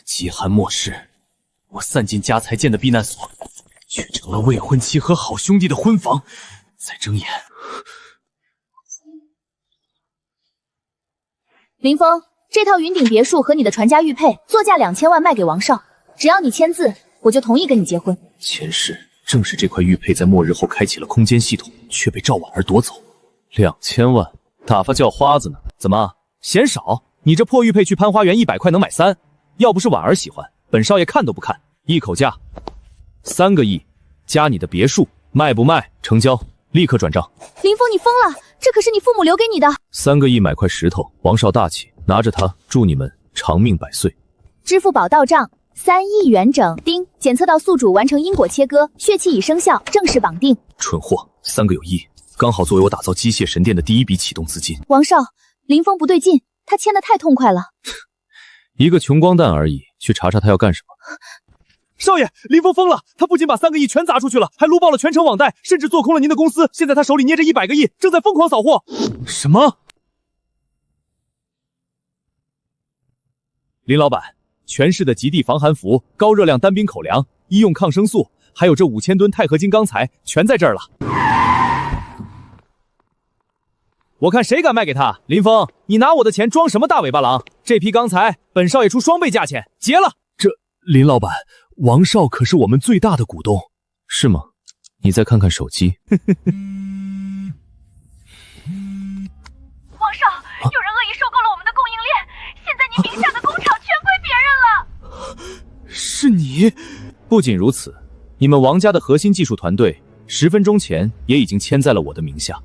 饥寒末世，我散尽家财建的避难所，却成了未婚妻和好兄弟的婚房。再睁眼，林峰，这套云顶别墅和你的传家玉佩，作价2000万卖给王少，只要你签字，我就同意跟你结婚。前世正是这块玉佩在末日后开启了空间系统，却被赵婉儿夺走。2000万，打发叫花子呢？怎么嫌少？你这破玉佩去潘花园100块能买3，要不是婉儿喜欢，本少爷看都不看。一口价3个亿，加你的别墅，卖不卖？成交，立刻转账。林峰，你疯了？这可是你父母留给你的。3个亿买块石头，王少大气，拿着它，祝你们长命百岁。支付宝到账3亿元整。丁，检测到宿主完成因果切割，血契已生效，正式绑定。蠢货，3个有1，刚好作为我打造机械神殿的第一笔启动资金。王少，林峰不对劲，他签得太痛快了。一个穷光蛋而已，去查查他要干什么。少爷，林峰疯了，他不仅把3个亿全砸出去了，还撸爆了全城网贷，甚至做空了您的公司。现在他手里捏着100个亿，正在疯狂扫货。什么？林老板，全市的极地防寒服、高热量单兵口粮、医用抗生素，还有这5000吨钛合金钢材，全在这儿了。我看谁敢卖给他？林峰，你拿我的钱装什么大尾巴狼？这批钢材，本少爷出双倍价钱，结了。林老板，王少可是我们最大的股东，是吗？你再看看手机。王少，有人恶意收购了我们的供应链，现在您名下的工厂全归别人了。是你？不仅如此，你们王家的核心技术团队10分钟前也已经签在了我的名下。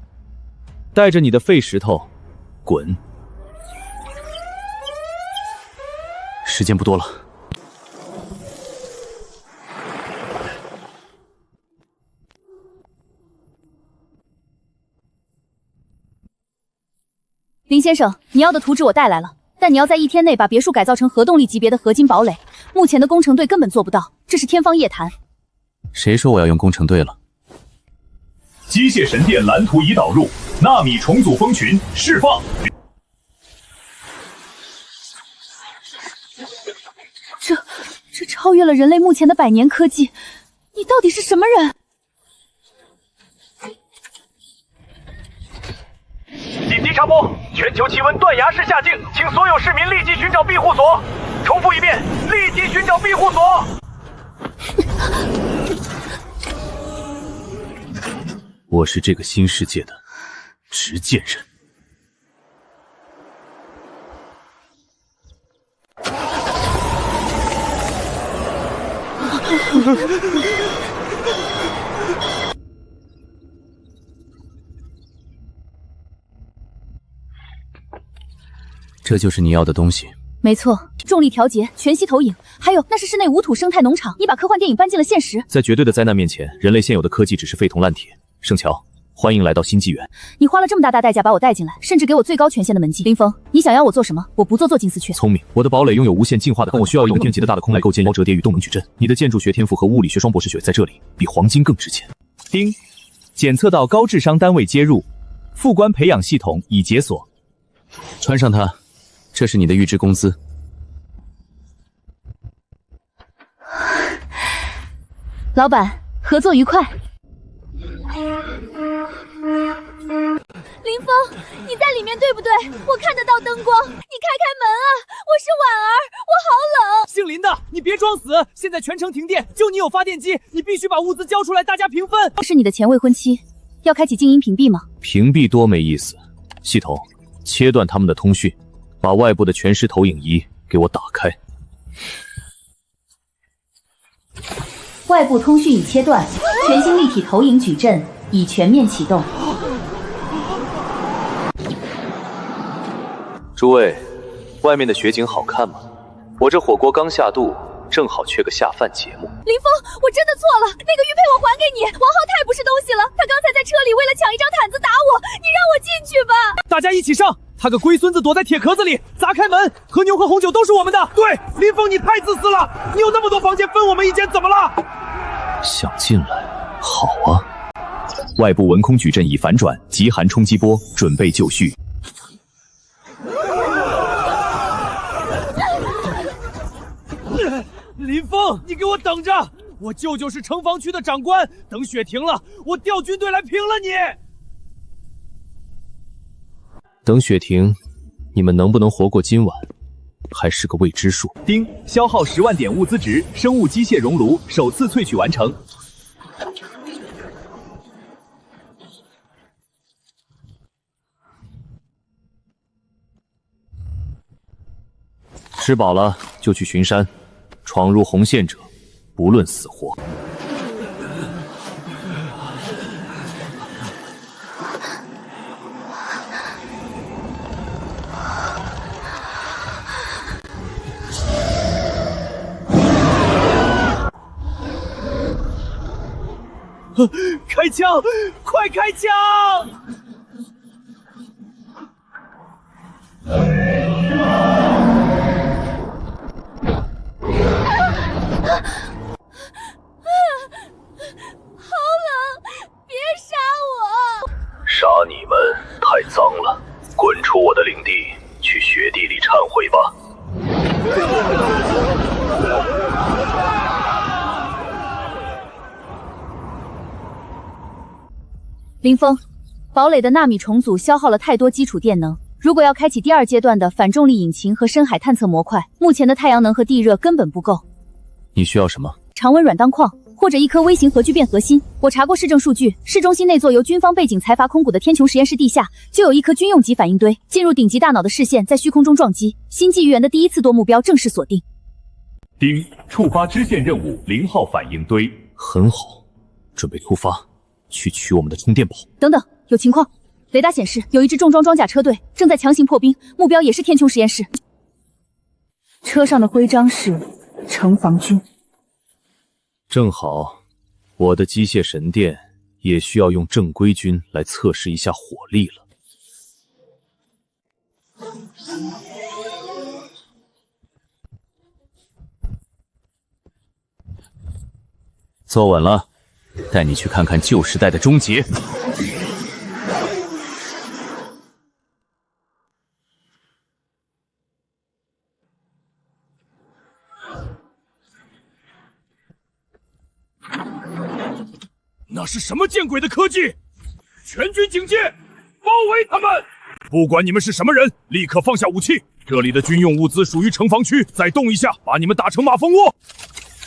带着你的废石头，滚！时间不多了。林先生，你要的图纸我带来了，但你要在1天内把别墅改造成核动力级别的合金堡垒。目前的工程队根本做不到，这是天方夜谭。谁说我要用工程队了？机械神殿蓝图已导入，纳米重组蜂群释放。这超越了人类目前的100年科技，你到底是什么人？紧急插播，全球气温断崖式下降，请所有市民立即寻找庇护所。重复一遍，立即寻找庇护所。我是这个新世界的执剑人。这就是你要的东西。没错，重力调节、全息投影，还有那是室内无土生态农场。你把科幻电影搬进了现实。在绝对的灾难面前，人类现有的科技只是废铜烂铁。圣乔，欢迎来到新纪元。你花了这么大代价把我带进来，甚至给我最高权限的门禁。林峰，你想要我做什么？我不做金丝雀。聪明，我的堡垒拥有无限进化的，但我需要一个电极的大的空来构建高折叠与动能矩阵。你的建筑学天赋和物理学双博士学在这里比黄金更值钱。丁，检测到高智商单位接入，副官培养系统已解锁。穿上它，这是你的预支工资。老板，合作愉快。林峰，你在里面对不对？我看得到灯光，你开门啊！我是婉儿，我好冷。姓林的，你别装死！现在全城停电，就你有发电机，你必须把物资交出来，大家平分。是你的前未婚妻，要开启静音屏蔽吗？屏蔽多没意思。系统，切断他们的通讯，把外部的全时投影仪给我打开。外部通讯已切断，全新立体投影矩阵已全面启动。诸位，外面的雪景好看吗？我这火锅刚下肚，正好缺个下饭节目。林峰，我真的错了，那个玉佩我还给你。王浩太不是东西了，他刚才在车里为了抢一张毯子打我，你让我进去吧。大家一起上！他个龟孙子躲在铁壳子里，砸开门，和牛和红酒都是我们的。对，林峰，你太自私了，你有那么多房间分我们一间，怎么了？想进来，好啊。外部文空矩阵已反转，极寒冲击波准备就绪。林峰，你给我等着！我舅舅是城防区的长官，等雪停了，我调军队来平了你。等雪停，你们能不能活过今晚，还是个未知数。丁，消耗10万点物资值，生物机械熔炉首次萃取完成。吃饱了就去巡山，闯入红线者，不论死活。开枪！快开枪！好冷，别杀我！杀你们太脏了，滚出我的领地，去雪地里忏悔吧。林峰，堡垒的纳米重组消耗了太多基础电能，如果要开启第2阶段的反重力引擎和深海探测模块，目前的太阳能和地热根本不够。你需要什么？常温软钢矿，或者一颗微型核聚变核心。我查过市政数据，市中心那座由军方背景财阀空谷的天穹实验室地下就有一颗军用级反应堆，进入顶级大脑的视线，在虚空中撞击。星际预言的第1次多目标正式锁定。丁，触发支线任务0号反应堆。很好，准备出发，去取我们的充电宝。等等，有情况！雷达显示有一支重装装甲车队正在强行破冰，目标也是天穹实验室。车上的徽章是城防军。正好，我的机械神殿也需要用正规军来测试一下火力了。坐稳了，带你去看看旧时代的终结。那是什么见鬼的科技？全军警戒，包围他们！不管你们是什么人，立刻放下武器！这里的军用物资属于城防区，再动一下，把你们打成马蜂窝！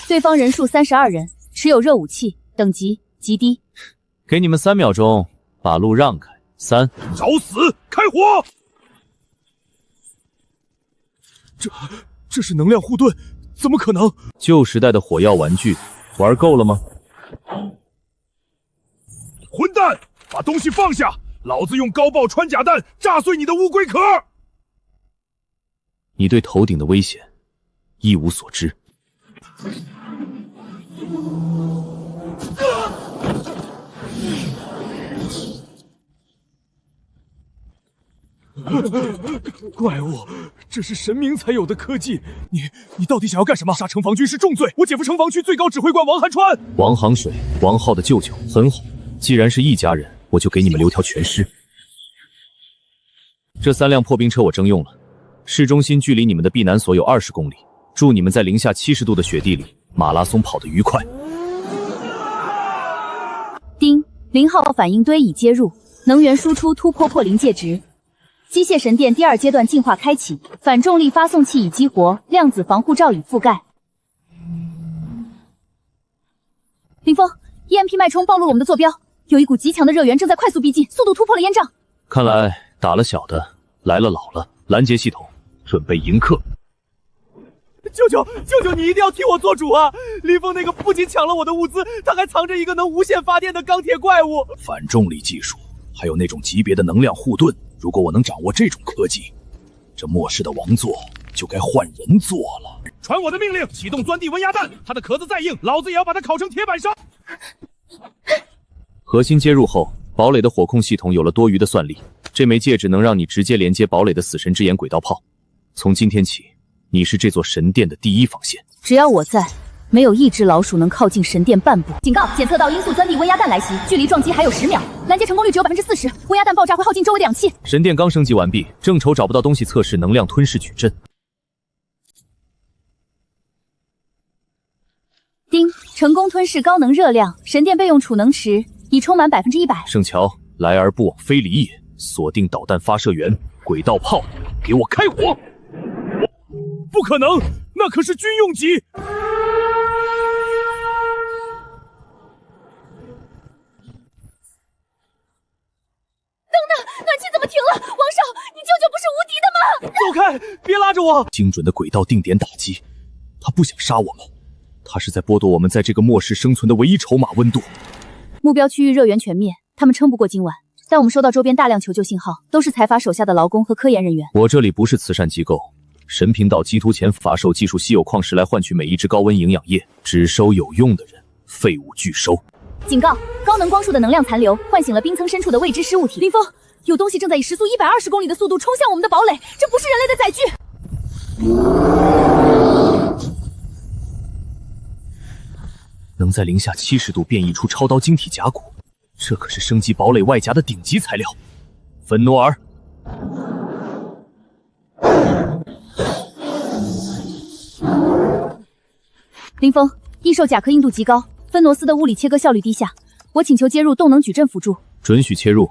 对方人数32人，持有热武器，等级极低。给你们3秒钟，把路让开。3，找死！开火！这是能量护盾，怎么可能？旧时代的火药玩具，玩够了吗？混蛋，把东西放下！老子用高爆穿甲弹炸碎你的乌龟壳！你对头顶的危险一无所知。怪物，这是神明才有的科技！你到底想要干什么？杀城防军是重罪！我姐夫城防区最高指挥官王寒川。王航水，王浩的舅舅，很好。既然是一家人，我就给你们留条全尸。这3辆破冰车我征用了，市中心距离你们的避难所有20公里。祝你们在零下70度的雪地里马拉松跑得愉快。丁，0号反应堆已接入，能源输出突破临界值。机械神殿第2阶段进化开启，反重力发送器已激活，量子防护罩已覆盖。林峰 ，EMP 脉冲暴露了我们的坐标，有一股极强的热源正在快速逼近，速度突破了烟障。看来打了小的，来了老了。拦截系统，准备迎客。舅舅，你一定要替我做主啊！林峰那个不仅抢了我的物资，他还藏着一个能无限发电的钢铁怪物。反重力技术，还有那种级别的能量护盾。如果我能掌握这种科技，这末世的王座就该换人做了。传我的命令，启动钻地温压弹。它的壳子再硬，老子也要把它烤成铁板烧。核心接入后，堡垒的火控系统有了多余的算力。这枚戒指能让你直接连接堡垒的死神之眼轨道炮。从今天起，你是这座神殿的第1防线。只要我在，没有一只老鼠能靠近神殿半步。警告：检测到音速钻地温压弹来袭，距离撞击还有10秒，拦截成功率只有40%。温压弹爆炸会耗尽周围的氧气。神殿刚升级完毕，正愁找不到东西测试能量吞噬矩阵。成功吞噬高能热量神殿备用储能池，已充满100%。圣乔，来而不往非礼也。锁定导弹发射源，轨道炮，给我开火！不可能，那可是军用级。暖气怎么停了？王少，你舅舅不是无敌的吗？走开，别拉着我！精准的轨道定点打击，他不想杀我们，他是在剥夺我们在这个末世生存的唯一筹码温度。目标区域热源全灭，他们撑不过今晚。但我们收到周边大量求救信号，都是财阀手下的劳工和科研人员。我这里不是慈善机构，神频道基图前法授技术稀有矿石来换取每一只高温营养液，只收有用的人，废物拒收。警告：高能光束的能量残留唤醒了冰层深处的未知失物体。林峰，有东西正在以时速120公里的速度冲向我们的堡垒，这不是人类的载具。能在零下70度变异出超刀晶体甲骨，这可是升级堡垒外甲的顶级材料。芬诺尔，林峰，异兽甲壳硬度极高，芬罗斯的物理切割效率低下，我请求接入动能矩阵辅助。准许切入，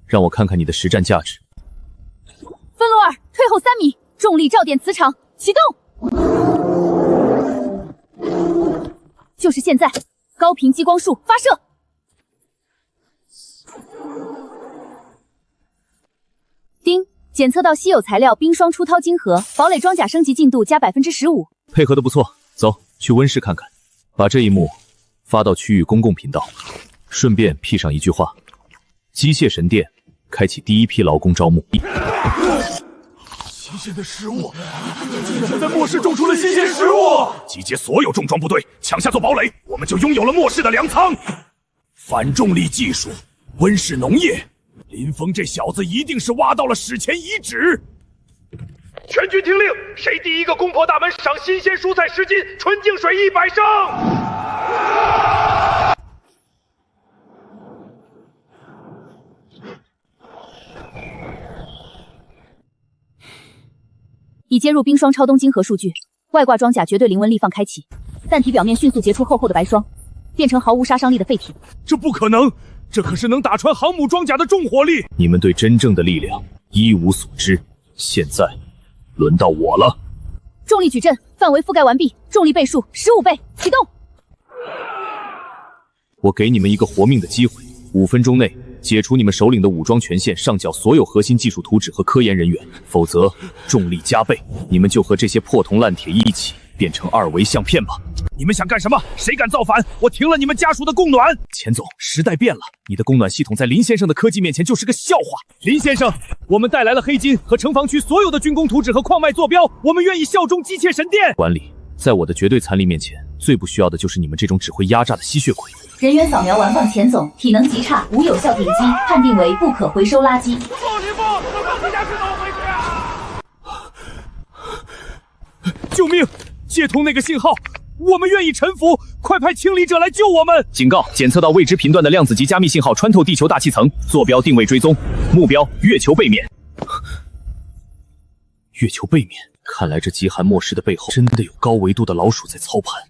让我看看你的实战价值。芬罗尔，退后3米，重力照点磁场启动。就是现在，高频激光束发射。丁，检测到稀有材料冰霜出涛晶核，堡垒装甲升级进度加15%。配合的不错，走去温室看看，把这一幕发到区域公共频道，顺便辟上一句话：机械神殿开启第一批劳工招募。新鲜的食物，竟然在末世种出了新鲜食物！集结所有重装部队，抢下座堡垒，我们就拥有了末世的粮仓。反重力技术，温室农业，林峰这小子一定是挖到了史前遗址。全军听令，谁第一个攻破大门，赏新鲜蔬菜10斤，纯净水100升。已接入冰霜超冬晶核数据，外挂装甲绝对零温力放开启，弹体表面迅速结出厚厚的白霜，变成毫无杀伤力的废体。这不可能，这可是能打穿航母装甲的重火力。你们对真正的力量一无所知，现在轮到我了。重力矩阵范围覆盖完毕，重力倍数15倍，启动。我给你们一个活命的机会，5分钟内解除你们首领的武装权限，上缴所有核心技术图纸和科研人员，否则重力加倍，你们就和这些破铜烂铁一起变成2维相片吧。你们想干什么？谁敢造反，我停了你们家属的供暖。钱总，时代变了，你的供暖系统在林先生的科技面前就是个笑话。林先生，我们带来了黑金和城防区所有的军工图纸和矿脉坐标，我们愿意效忠机械神殿。管理，在我的绝对残力面前，最不需要的就是你们这种只会压榨的吸血鬼。人员扫描完放，钱总体能极差，无有效点击，判定为不可回收垃圾。臭林峰，这家是怎么回事啊？救命！接通那个信号，我们愿意臣服，快派清理者来救我们！警告：检测到未知频段的量子级加密信号穿透地球大气层，坐标定位追踪，目标月球背面。月球背面，看来这极寒末世的背后真的有高维度的老鼠在操盘。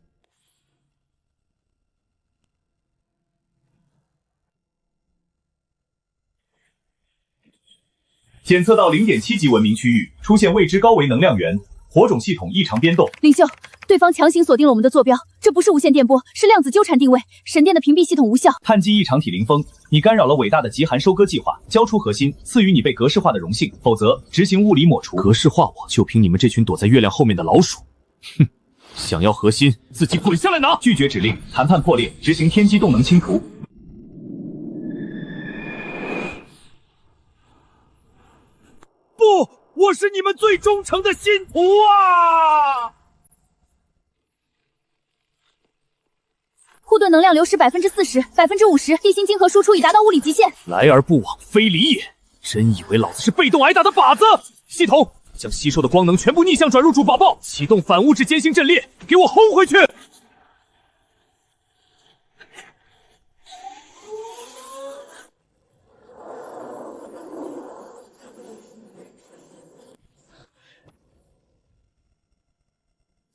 检测到0.7级文明区域出现未知高维能量源，火种系统异常变动。领袖，对方强行锁定了我们的坐标，这不是无线电波，是量子纠缠定位，神殿的屏蔽系统无效。碳基异常体林峰，你干扰了伟大的极寒收割计划，交出核心，赐予你被格式化的荣幸，否则执行物理抹除。格式化我，就凭你们这群躲在月亮后面的老鼠！哼，想要核心，自己滚下来拿！拒绝指令，谈判破裂，执行天机动能清除。不，我是你们最忠诚的信徒啊！护盾能量流失40%、50%，地心晶核输出已达到物理极限。来而不往非礼也，真以为老子是被动挨打的靶子？系统将吸收的光能全部逆向转入主宝宝，启动反物质间星阵列，给我轰回去！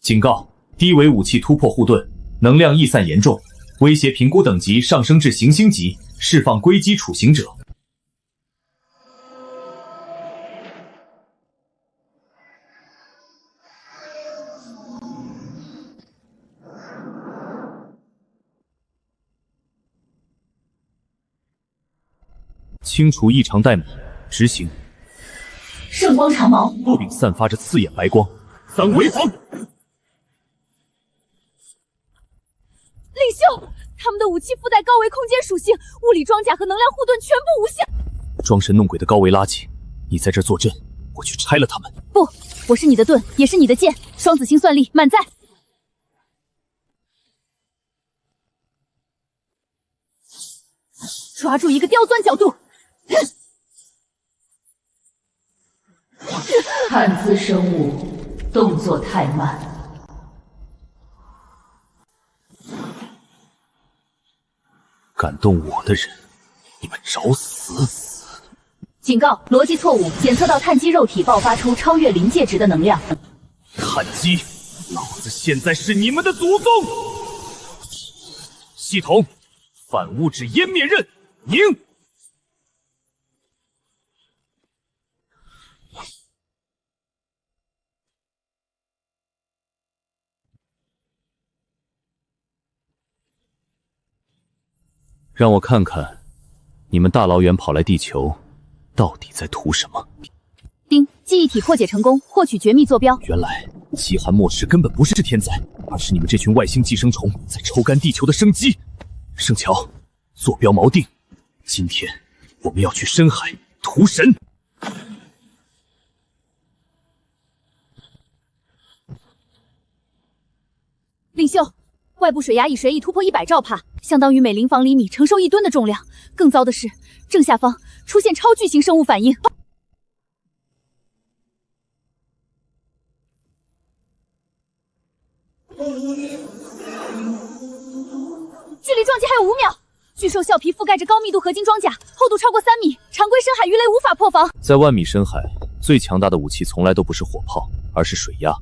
警告：低维武器突破护盾，能量逸散严重，威胁评估等级上升至行星级，释放归基处刑者。清除异常代码，执行。圣光长矛，并散发着刺眼白光。三维皇，领袖，他们的武器附带高维空间属性，物理装甲和能量护盾全部无效。装神弄鬼的高维垃圾，你在这坐镇，我去拆了他们。不，我是你的盾，也是你的剑，双子星算力满载。抓住一个刁钻角度。看姿生物，动作太慢。敢动我的人，你们找死！警告：逻辑错误，检测到碳基肉体爆发出超越临界值的能量。碳基，老子现在是你们的祖宗！系统，反物质湮灭刃，拧！让我看看，你们大老远跑来地球，到底在图什么？丁，记忆体破解成功，获取绝密坐标。原来极寒末世根本不是天灾，而是你们这群外星寄生虫在抽干地球的生机。圣乔，坐标锚定，今天我们要去深海屠神。领袖，外部水压已水已突破100兆帕，相当于每0方厘米承受1吨的重量。更糟的是，正下方出现超巨型生物反应。距离撞击还有5秒。巨兽鞘皮覆盖着高密度合金装甲，厚度超过3米，常规深海鱼雷无法破防。在万米深海，最强大的武器从来都不是火炮，而是水压。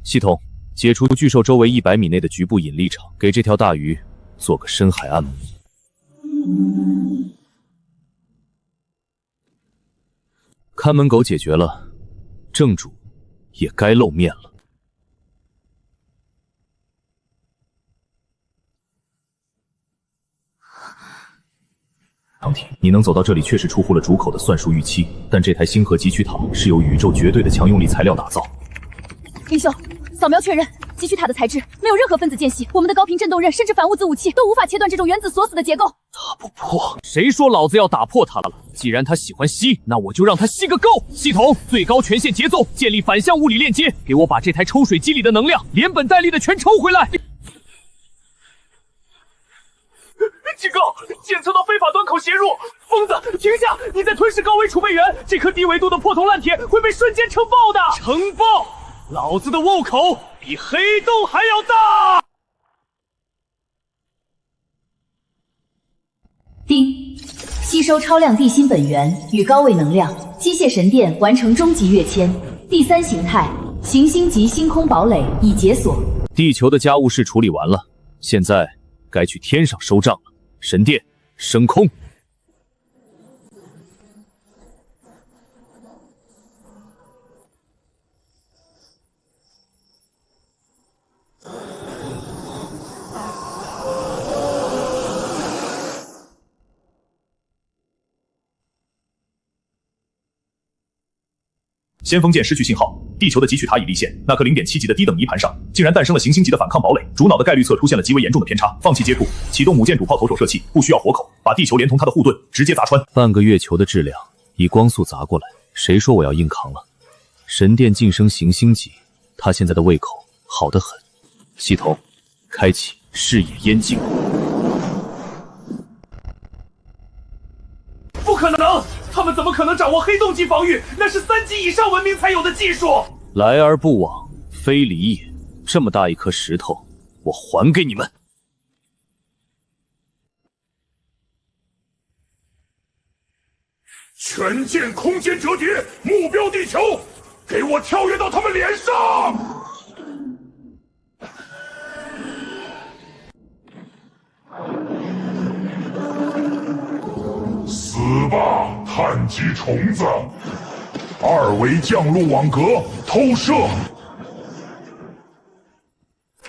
系统，解除巨兽周围100米内的局部引力场，给这条大鱼做个深海按摩。看门狗解决了，正主也该露面了。唐提，你能走到这里确实出乎了主口的算术预期，但这台星河汲取塔是由宇宙绝对的强用力材料打造。领袖，扫描确认，汲取塔的材质没有任何分子间隙，我们的高频振动刃甚至反物质武器都无法切断这种原子锁死的结构。打不破，谁说老子要打破它了？既然他喜欢吸，那我就让他吸个够！系统，最高权限节奏，建立反向物理链接，给我把这台抽水机里的能量连本带利的全抽回来！警告！检测到非法端口邪入！疯子，停下！你在吞噬高维储备源，这颗低维度的破铜烂铁会被瞬间撑爆的！撑爆！老子的瓮口比黑洞还要大！丁，吸收超量地心本源与高位能量，机械神殿完成终极跃迁。第3形态，行星级星空堡垒已解锁。地球的家务事处理完了，现在该去天上收账了。神殿升空。先锋舰失去信号，地球的汲取塔已立线。那颗0.7级的低等泥盘上，竟然诞生了行星级的反抗堡垒。主脑的概率测出现了极为严重的偏差，放弃接触，启动母舰主炮投手射器，不需要火口，把地球连同它的护盾直接砸穿。半个月球的质量以光速砸过来，谁说我要硬扛了？神殿晋升行星级，他现在的胃口好得很。系统，开启视野烟镜。不可能！他们怎么可能掌握黑洞级防御？那是3级以上文明才有的技术。来而不往非礼也。这么大一颗石头，我还给你们。全舰空间折叠，目标地球，给我跳跃到他们脸上！吧，碳基虫子！二维降落网格投射。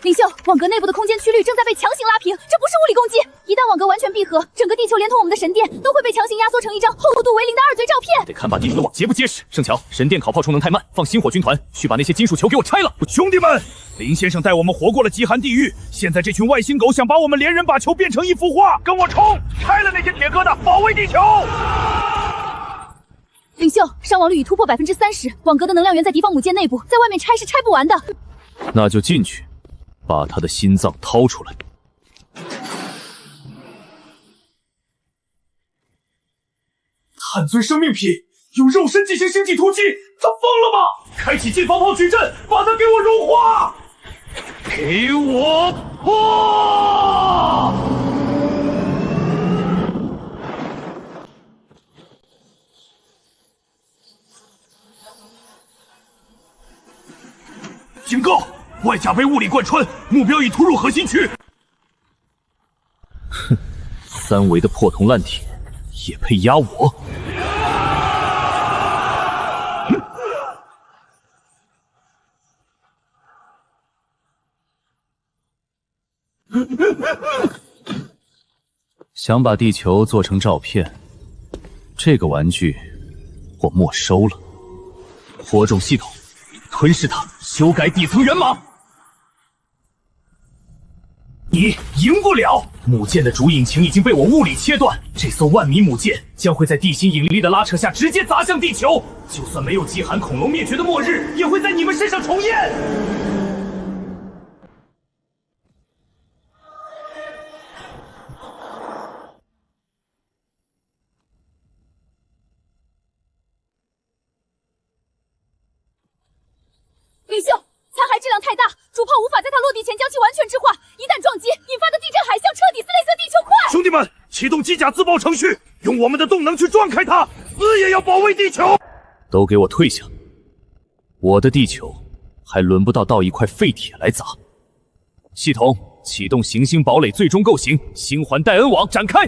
领袖，网格内部的空间曲率正在被强行拉平，这不是物理攻击。一旦网格完全闭合，整个地球连同我们的神殿都会被强行压缩成一张厚度为0的二嘴照片。得看把地球的网结不结实。圣乔，神殿烤炮充能太慢，放星火军团去把那些金属球给我拆了。兄弟们，林先生带我们活过了极寒地狱，现在这群外星狗想把我们连人把球变成一幅画，跟我冲！拆了那些铁疙瘩，保卫地球！领袖，伤亡率已突破30%，网格的能量源在敌方母舰内部，在外面拆是拆不完的。那就进去，把他的心脏掏出来。碳尊生命品，用肉身进行星际突击，他疯了吗？开启近防炮矩阵，把他给我融化！给我破！警告！外甲被物理贯穿，目标已突入核心区。哼，3维的破铜烂铁也配压我？想把地球做成照片，这个玩具我没收了。火种系统，吞噬它，修改底层源码。你赢不了！母舰的主引擎已经被我物理切断，这艘万米母舰将会在地心引力的拉扯下直接砸向地球。就算没有极寒恐龙灭绝的末日，也会在你们身上重演。领袖，残骸质量太大，主炮无法在它落地前将其完全质化，一旦撞击，引发的地震海啸彻底撕裂色地球块。兄弟们，启动机甲自爆程序，用我们的动能去撞开它，死也要保卫地球！都给我退下！我的地球还轮不到一块废铁来砸。系统启动行星堡垒最终构型，星环戴恩网展开。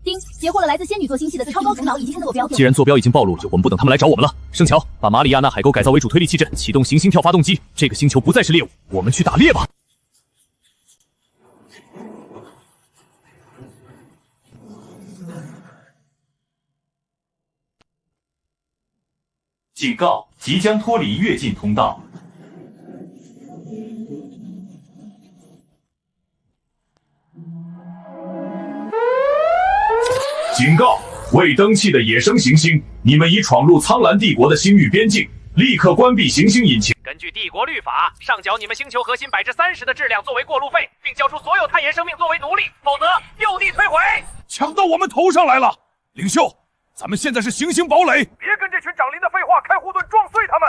丁，截获了来自仙女座星系的超高主脑，已经是坐标。既然坐标已经暴露，就我们不等他们来找我们了。圣乔，把马里亚纳海沟改造为主推力器阵，启动行星跳发动机。这个星球不再是猎物，我们去打猎吧。警告！即将脱离跃进通道。警告！未登记的野生行星，你们已闯入苍蓝帝国的星域边境，立刻关闭行星引擎。根据帝国律法，上缴你们星球核心30%的质量作为过路费，并交出所有碳源生命作为奴隶，否则就地摧毁。抢到我们头上来了，领袖，咱们现在是行星堡垒，别跟这群长林的废话开护盾，撞碎他们。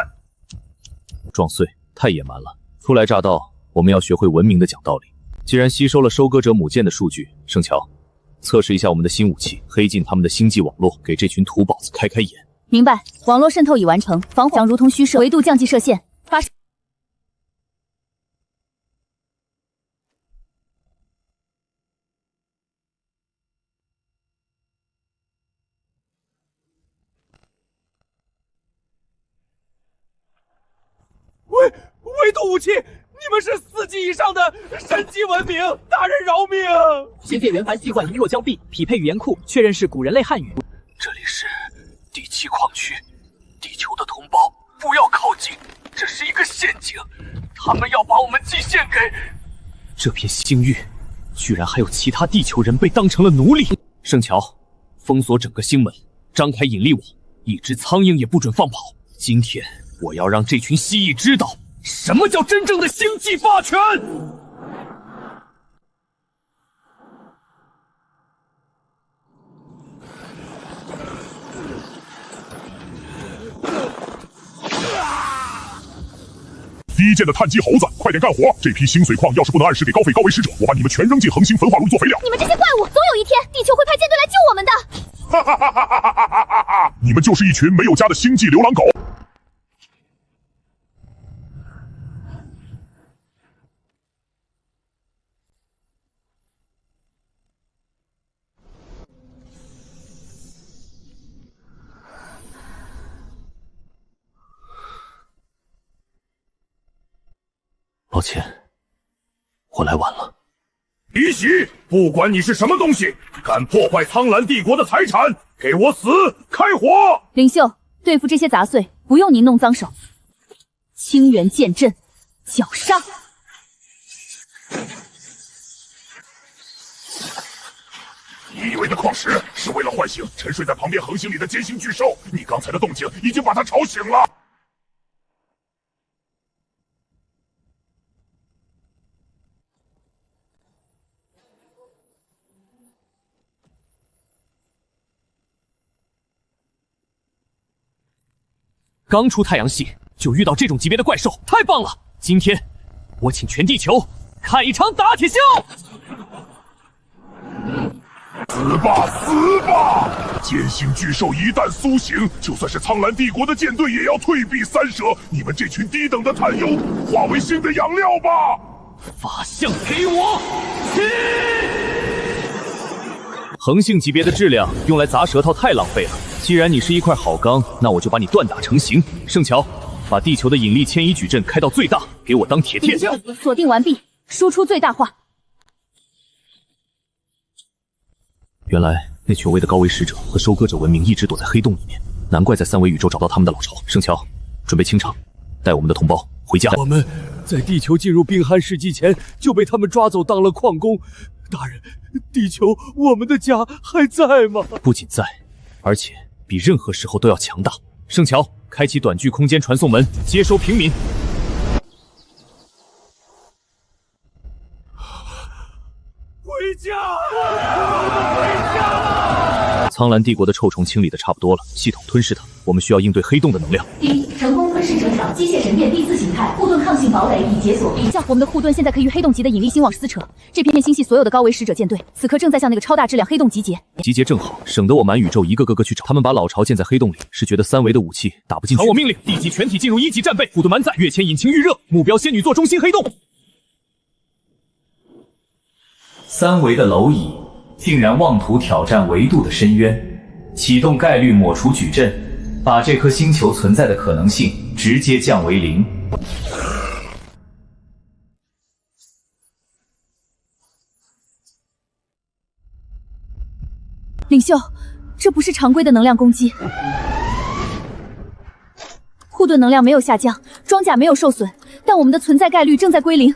撞碎太野蛮了。初来乍到，我们要学会文明的讲道理。既然吸收了收割者母舰的数据，圣乔，测试一下我们的新武器，黑进他们的星际网络，给这群土宝子开开眼。明白，网络渗透已完成，防火墙如同虚设，维度降级射线发射。维度武器，你们是4级以上的神级文明，大人饶命！仙殿圆盘替换羸弱胶壁，匹配语言库，确认是古人类汉语。这里是第7矿区，地球的同胞不要靠近，这是一个陷阱，他们要把我们祭献给……这片星域居然还有其他地球人被当成了奴隶。圣乔，封锁整个星门，张开引力网，一只苍蝇也不准放跑。今天我要让这群蜥蜴知道什么叫真正的星际霸权！第一件的碳基猴子，快点干活！这批星髓矿要是不能按时给高位使者，我把你们全扔进恒星焚化炉做肥料！你们这些怪物，总有一天地球会派舰队来救我们的！哈哈哈哈哈哈哈哈！你们就是一群没有家的星际流浪狗！抱歉，我来晚了。离席！不管你是什么东西，敢破坏苍蓝帝国的财产，给我死！开火！领袖，对付这些杂碎，不用您弄脏手。清源剑阵，绞杀！你以为的矿石是为了唤醒沉睡在旁边恒星里的尖星巨兽？你刚才的动静已经把它吵醒了。刚出太阳系就遇到这种级别的怪兽，太棒了！今天我请全地球看一场打铁秀！死吧，死吧！尖星巨兽一旦苏醒，就算是苍蓝帝国的舰队也要退避三舍。你们这群低等的碳油，化为新的养料吧！法相给我起！恒星级别的质量用来砸舌头太浪费了。既然你是一块好钢，那我就把你锻打成型。圣乔，把地球的引力迁移矩阵开到最大，给我当铁片。锁定完毕，输出最大化。原来那权威的高维使者和收割者文明一直躲在黑洞里面，难怪在三维宇宙找到他们的老巢。圣乔，准备清场，带我们的同胞回家。我们在地球进入冰寒世纪前就被他们抓走当了矿工。大人，地球，我们的家还在吗？不仅在，而且比任何时候都要强大。圣乔，开启短距空间传送门，接收平民。回家！回家！苍蓝帝国的臭虫清理的差不多了，系统吞噬它。我们需要应对黑洞的能量。第一，成功吞噬整场机械神殿第4形态护盾抗性堡垒已解锁并。我们的护盾现在可以与黑洞级的引力星网撕扯。这片星系所有的高维使者舰队，此刻正在向那个超大质量黑洞集结。集结正好，省得我满宇宙一个个去找。他们把老巢建在黑洞里，是觉得3维的武器打不进去。传我命令，地级全体进入1级战备，护盾满载，跃迁引擎预热，目标仙女座中心黑洞。3维的蝼蚁竟然妄图挑战维度的深渊，启动概率抹除矩阵，把这颗星球存在的可能性直接降为0。领袖，这不是常规的能量攻击。护盾能量没有下降，装甲没有受损，但我们的存在概率正在归0。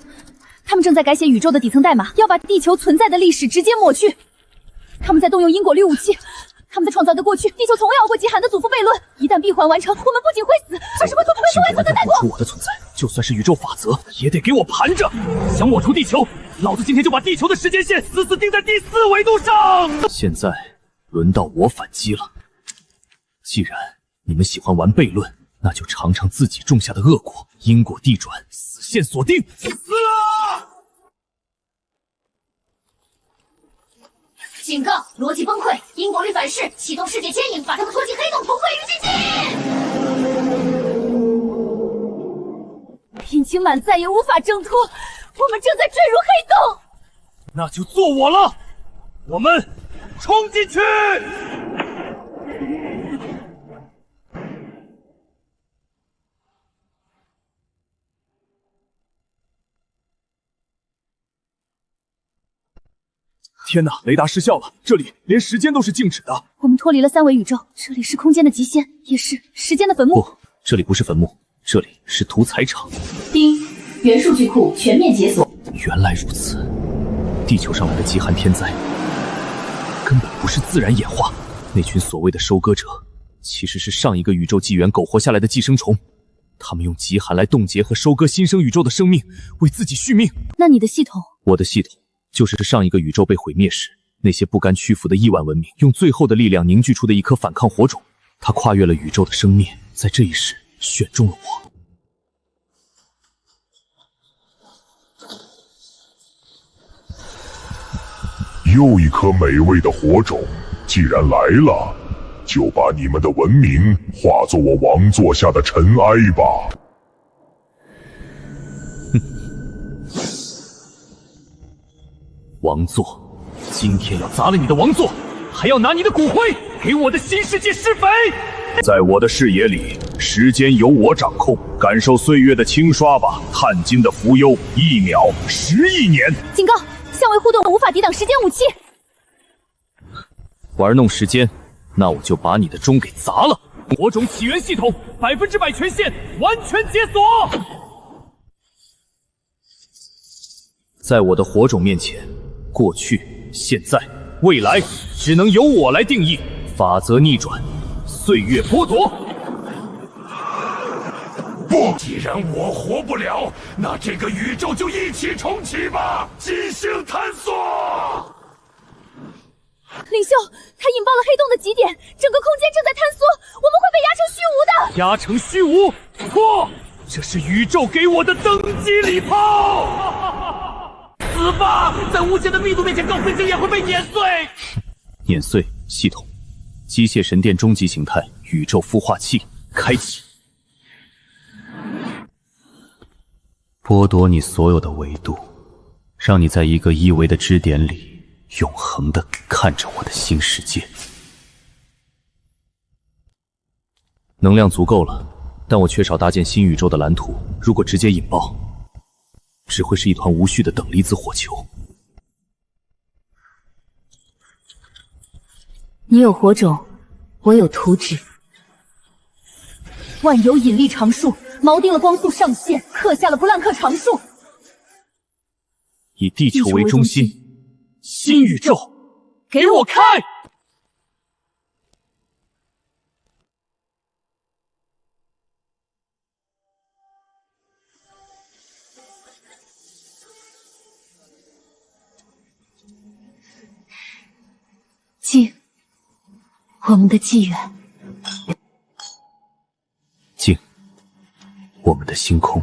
他们正在改写宇宙的底层代码，要把地球存在的历史直接抹去。他们在动用因果律武器，他们在创造的过去，地球从未熬过极寒的祖父悖论。一旦闭环完成，我们不仅会死，而是会做不为所的代价。出我的存在，就算是宇宙法则，也得给我盘着。想抹除地球，老子今天就把地球的时间线死死钉在第4维度上。现在轮到我反击了。既然你们喜欢玩悖论，那就尝尝自己种下的恶果。因果地转，死线锁定。死啊！警告！逻辑崩溃，因果律反噬，启动世界牵引，把他们拖进黑洞，同归于尽引擎满载也无法挣脱，我们正在坠入黑洞。那就做我了，我们冲进去！天哪，雷达失效了，这里连时间都是静止的。我们脱离了3维宇宙，这里是空间的极限，也是时间的坟墓。不，这里不是坟墓，这里是屠宰场。丁，原数据库全面解锁。原来如此，地球上来的极寒天灾根本不是自然演化，那群所谓的收割者其实是上一个宇宙纪元苟活下来的寄生虫，他们用极寒来冻结和收割新生宇宙的生命，为自己续命。那你的系统？我的系统就是上一个宇宙被毁灭时，那些不甘屈服的亿万文明用最后的力量凝聚出的一颗反抗火种。它跨越了宇宙的生灭，在这一世选中了我。又一颗美味的火种，既然来了，就把你们的文明化作我王座下的尘埃吧。王座，今天要砸了你的王座，还要拿你的骨灰给我的新世界施肥。在我的视野里，时间由我掌控，感受岁月的轻刷吧，碳晶的浮游，1秒10亿年。警告，相位护盾无法抵挡时间武器。玩弄时间，那我就把你的钟给砸了。火种起源系统100%权限完全解锁。在我的火种面前，过去、现在、未来只能由我来定义。法则逆转，岁月剥夺。不，既然我活不了，那这个宇宙就一起重启吧，进行探索。领袖，他引爆了黑洞的极点，整个空间正在坍缩，我们会被压成虚无的。压成虚无？错，这是宇宙给我的登基礼炮。死吧！在无限的密度面前，高分经验会被碾碎。碾碎系统，机械神殿终极形态宇宙孵化器开启，剥夺你所有的维度，让你在一个一维的支点里永恒地看着我的新世界。能量足够了，但我缺少搭建新宇宙的蓝图。如果直接引爆，只会是一团无序的等离子火球。你有火种，我有图纸。万有引力常数锚定了光速上限，刻下了布兰克常数。以地球为中心，新宇宙，给我开！静，我们的纪元。静，我们的星空。